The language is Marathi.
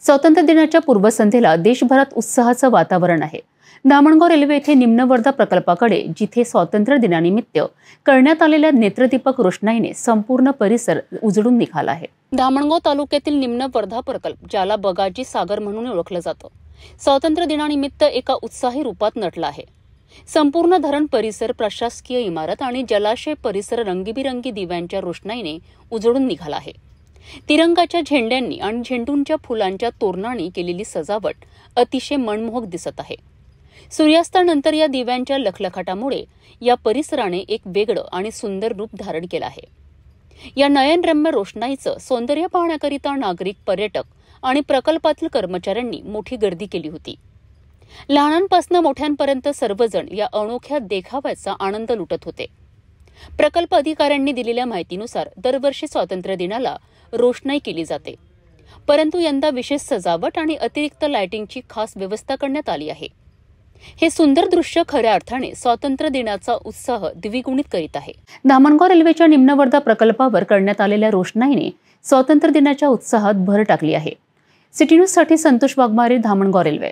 स्वातंत्र्य दिनाच्या पूर्वसंध्येला देशभरात उत्साहाचं वातावरण आहे। धामणगाव रेल्वे येथे निम्न वर्धा प्रकल्पाकडे जिथे स्वातंत्र्य दिनानिमित्त करण्यात आलेल्या नेत्रदीपक रोषणाईने संपूर्ण परिसर उजळून निघाला आहे। धामणगाव तालुक्यातील निम्न वर्धा प्रकल्प, ज्याला बगाजी सागर म्हणून ओळखलं जातं, स्वातंत्र्य दिनानिमित्त एका उत्साही रूपात नटला आहे। संपूर्ण धरण परिसर, प्रशासकीय इमारत आणि जलाशय परिसर रंगीबिरंगी दिव्यांच्या रोषणाईने उजळून निघाला आहे। तिरंगाच्या झेंड्यांनी आणि झेंडूंच्या फुलांच्या तोरणांनी केलेली सजावट अतिशय मनमोहक दिसत आहे। सूर्यास्तानंतर या दिव्यांच्या लखलखाटामुळे या परिसराने एक वेगळं आणि सुंदर रूप धारण केलं आहे। या नयनरम्य रोषणाईचं सौंदर्य पाहण्याकरिता नागरिक, पर्यटक आणि प्रकल्पातील कर्मचाऱ्यांनी मोठी गर्दी केली होती। लहानांपासून मोठ्यांपर्यंत सर्वजण या अनोख्या देखाव्याचा आनंद लुटत होते। प्रकल्प अधिकाऱ्यांनी दिलेल्या माहितीनुसार दरवर्षी स्वातंत्र्य दिनाला रोषणाई केली जाते, परंतु यंदा विशेष सजावट आणि अतिरिक्त लाइटिंगची खास व्यवस्था करण्यात आली आहे। हे सुंदर दृश्य खऱ्या अर्थाने स्वातंत्र्य दिनाचा उत्साह द्विगुणित करीत आहे। धामणगाव रेल्वेच्या निम्न वर्धा प्रकल्पावर करण्यात आलेल्या रोषणाईने स्वातंत्र्य दिनाच्या उत्साहात भर टाकली आहे। सिटी न्यूज साठी संतोष वाघमारे, धामणगाव रेल्वे।